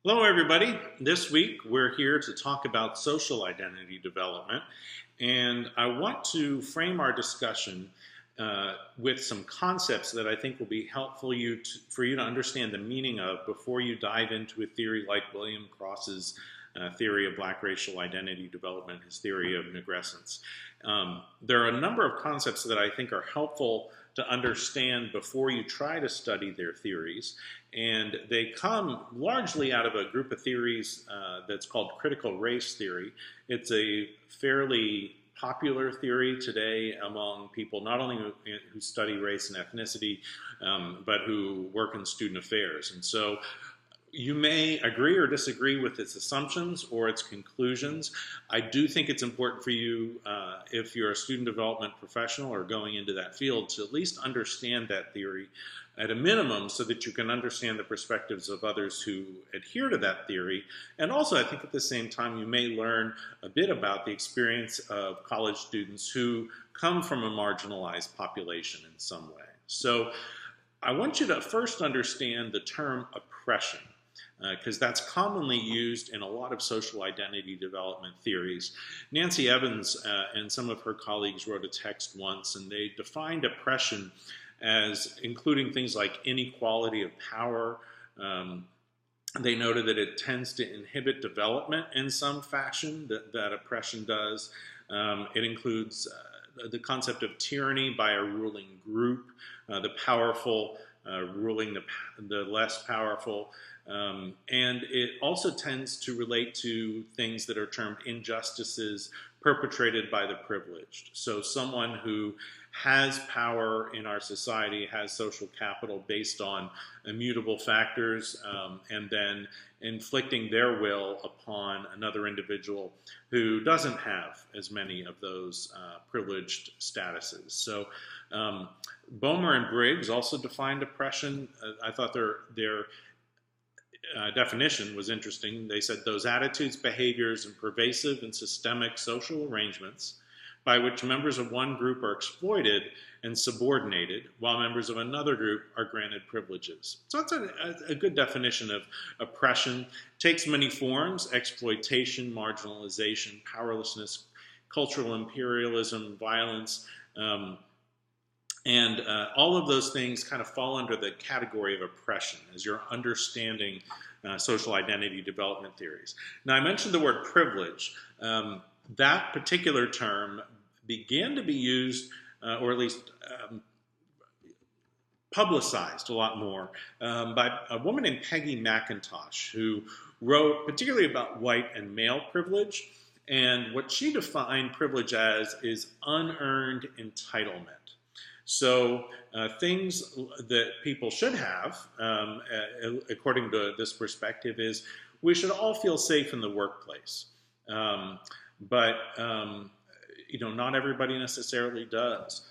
Hello, everybody. This week we're here to talk about social identity development, and I want to frame our discussion with some concepts that I think will be helpful for you to understand the meaning of before you dive into a theory like William Cross's theory of Black racial identity development, his theory of negrescence. There are a number of concepts that I think are helpful to understand before you try to study their theories. And they come largely out of a group of theories that's called critical race theory. It's a fairly popular theory today among people not only who study race and ethnicity, but who work in student affairs. And so you may agree or disagree with its assumptions or its conclusions. I do think it's important for you, if you're a student development professional or going into that field, to at least understand that theory at a minimum so that you can understand the perspectives of others who adhere to that theory. And also, I think at the same time, you may learn a bit about the experience of college students who come from a marginalized population in some way. So I want you to first understand the term oppression, because that's commonly used in a lot of social identity development theories. Nancy Evans and some of her colleagues wrote a text once, and they defined oppression as including things like inequality of power. They noted that it tends to inhibit development in some fashion, that oppression does. It includes the concept of tyranny by a ruling group, the powerful ruling the less powerful. And it also tends to relate to things that are termed injustices perpetrated by the privileged. So someone who has power in our society, has social capital based on immutable factors, and then inflicting their will upon another individual who doesn't have as many of those privileged statuses. So Boehmer and Briggs also defined oppression. I thought their definition was interesting. They said those attitudes, behaviors, and pervasive and systemic social arrangements by which members of one group are exploited and subordinated, while members of another group are granted privileges. So that's a good definition of oppression. It takes many forms: exploitation, marginalization, powerlessness, cultural imperialism, violence, and all of those things kind of fall under the category of oppression as you're understanding social identity development theories. Now, I mentioned the word privilege. That particular term began to be used, or at least publicized a lot more, by a woman named Peggy McIntosh, who wrote particularly about white and male privilege. And what she defined privilege as is unearned entitlement. So things that people should have, according to this perspective, is we should all feel safe in the workplace. But not everybody necessarily does.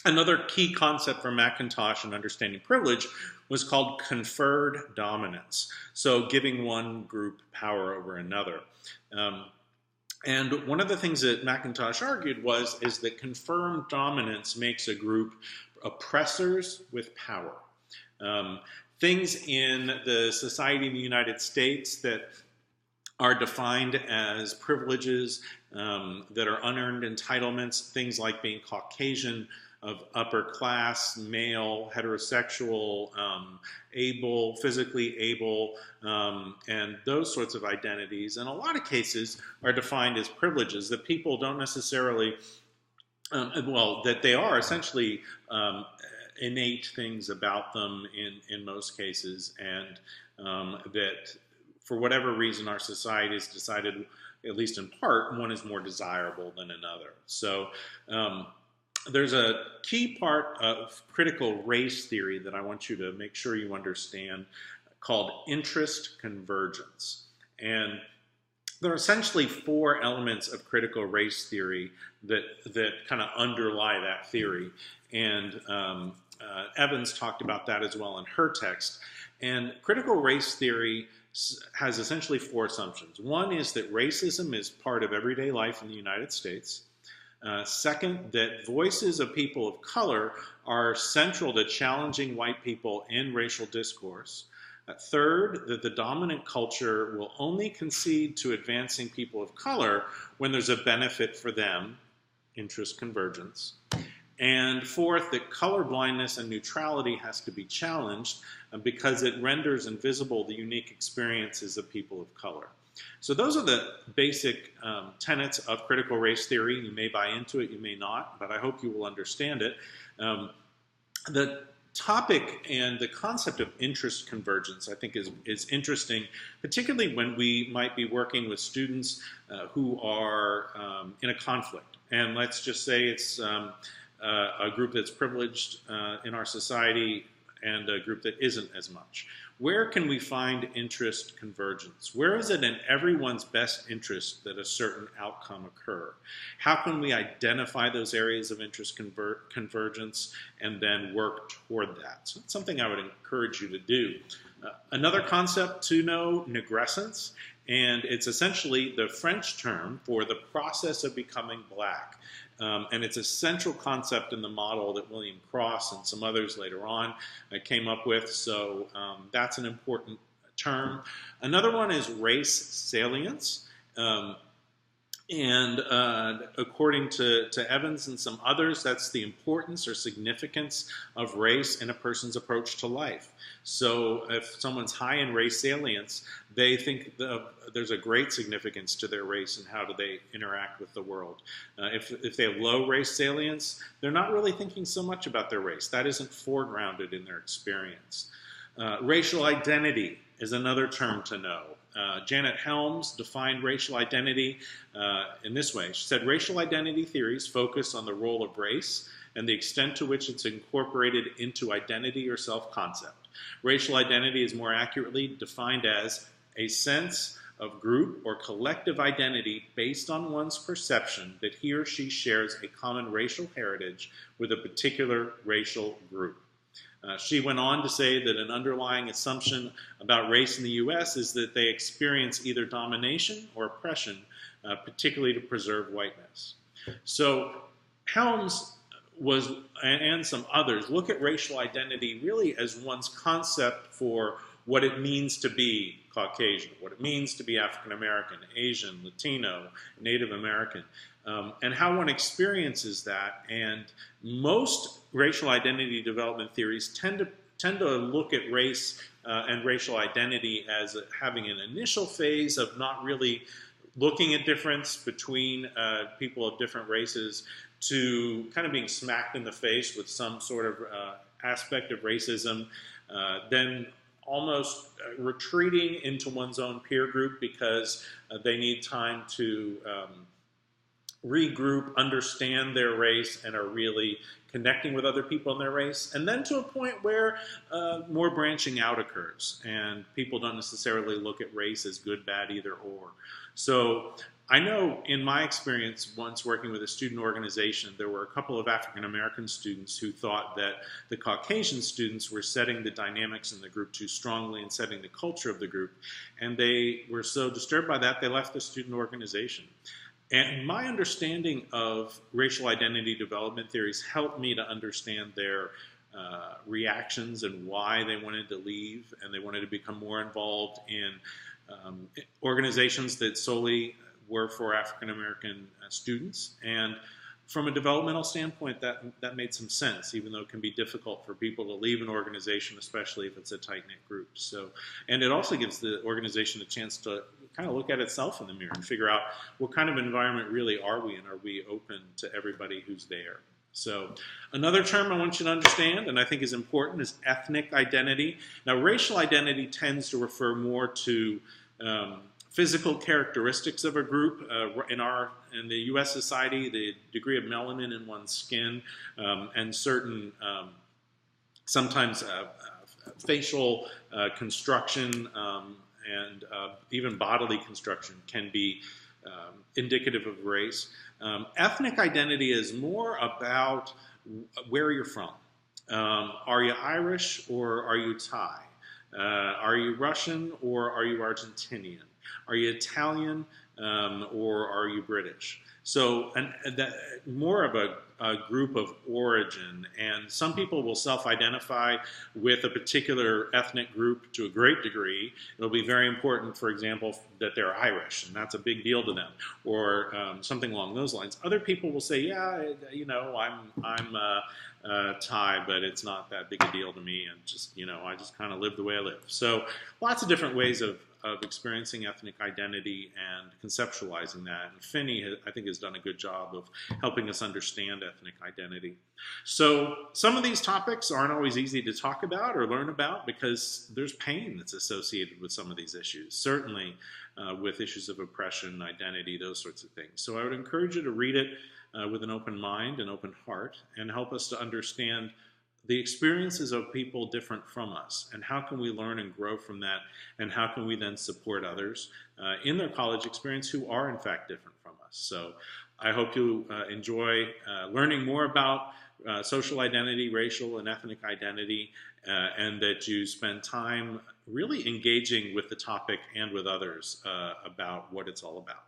Another key concept for McIntosh in understanding privilege was called conferred dominance. So giving one group power over another. And one of the things that McIntosh argued is that confirmed dominance makes a group oppressors with power. Things in the society in the United States that are defined as privileges, that are unearned entitlements, things like being Caucasian, of upper class, male, heterosexual, able, physically able, and those sorts of identities, in a lot of cases, are defined as privileges that people don't necessarily, that they are essentially innate things about them in most cases, and that for whatever reason our society has decided, at least in part, one is more desirable than another. So there's a key part of critical race theory that I want you to make sure you understand called interest convergence. And there are essentially four elements of critical race theory that kind of underlie that theory. And Evans talked about that as well in her text. And critical race theory has essentially four assumptions. One is that racism is part of everyday life in the United States. Second, that voices of people of color are central to challenging white people in racial discourse. Third, that the dominant culture will only concede to advancing people of color when there's a benefit for them, interest convergence. And fourth, that color blindness and neutrality has to be challenged because it renders invisible the unique experiences of people of color. So those are the basic tenets of critical race theory. You may buy into it, you may not, but I hope you will understand it. The topic and the concept of interest convergence, I think, is interesting, particularly when we might be working with students who are in a conflict. And let's just say it's a group that's privileged in our society and a group that isn't as much. Where can we find interest convergence? Where is it in everyone's best interest that a certain outcome occur? How can we identify those areas of interest convergence and then work toward that? So that's something I would encourage you to do. Another concept to know, negrescence, and it's essentially the French term for the process of becoming black. And it's a central concept in the model that William Cross and some others later on came up with. So that's an important term. Another one is race salience. And according to Evans and some others, that's the importance or significance of race in a person's approach to life. So if someone's high in race salience, they think there's a great significance to their race and how do they interact with the world. If they have low race salience, they're not really thinking so much about their race. That isn't foregrounded in their experience. Racial identity is another term to know. Janet Helms defined racial identity in this way. She said, racial identity theories focus on the role of race and the extent to which it's incorporated into identity or self-concept. Racial identity is more accurately defined as a sense of group or collective identity based on one's perception that he or she shares a common racial heritage with a particular racial group. She went on to say that an underlying assumption about race in the U.S. is that they experience either domination or oppression, particularly to preserve whiteness. So Helms and some others look at racial identity really as one's concept for what it means to be Caucasian, what it means to be African American, Asian, Latino, Native American, and how one experiences that. And most racial identity development theories tend to look at race and racial identity as having an initial phase of not really looking at difference between people of different races to kind of being smacked in the face with some sort of aspect of racism, then almost retreating into one's own peer group because they need time to regroup, understand their race, and are really connecting with other people in their race, and then to a point where more branching out occurs, and people don't necessarily look at race as good, bad, either or. So I know in my experience, once working with a student organization, there were a couple of African American students who thought that the Caucasian students were setting the dynamics in the group too strongly and setting the culture of the group, and they were so disturbed by that, they left the student organization. And my understanding of racial identity development theories helped me to understand their reactions and why they wanted to leave, and they wanted to become more involved in organizations that solely were for African American students. And from a developmental standpoint, that made some sense, even though it can be difficult for people to leave an organization, especially if it's a tight-knit group. So, and it also gives the organization a chance to kind of look at itself in the mirror and figure out what kind of environment really are we, and are we open to everybody who's there. So another term I want you to understand, and I think is important, is ethnic identity. Now, racial identity tends to refer more to physical characteristics of a group. In the U.S. society, the degree of melanin in one's skin and certain sometimes facial construction and even bodily construction can be indicative of race. Ethnic identity is more about where you're from. Are you Irish or are you Thai? Are you Russian or are you Argentinian? Are you Italian? or are you British? So, that more of a group of origin, and some people will self-identify with a particular ethnic group to a great degree. It'll be very important, for example, that they're Irish, and that's a big deal to them, or something along those lines. Other people will say, yeah, I'm Thai, but it's not that big a deal to me, and just I just kind of live the way I live. So, lots of different ways of experiencing ethnic identity and conceptualizing that. And Finney, I think, has done a good job of helping us understand ethnic identity. So some of these topics aren't always easy to talk about or learn about because there's pain that's associated with some of these issues, certainly with issues of oppression, identity, those sorts of things. So I would encourage you to read it with an open mind and open heart and help us to understand the experiences of people different from us, and how can we learn and grow from that, and how can we then support others in their college experience who are in fact different from us. So I hope you enjoy learning more about social identity, racial and ethnic identity, and that you spend time really engaging with the topic and with others about what it's all about.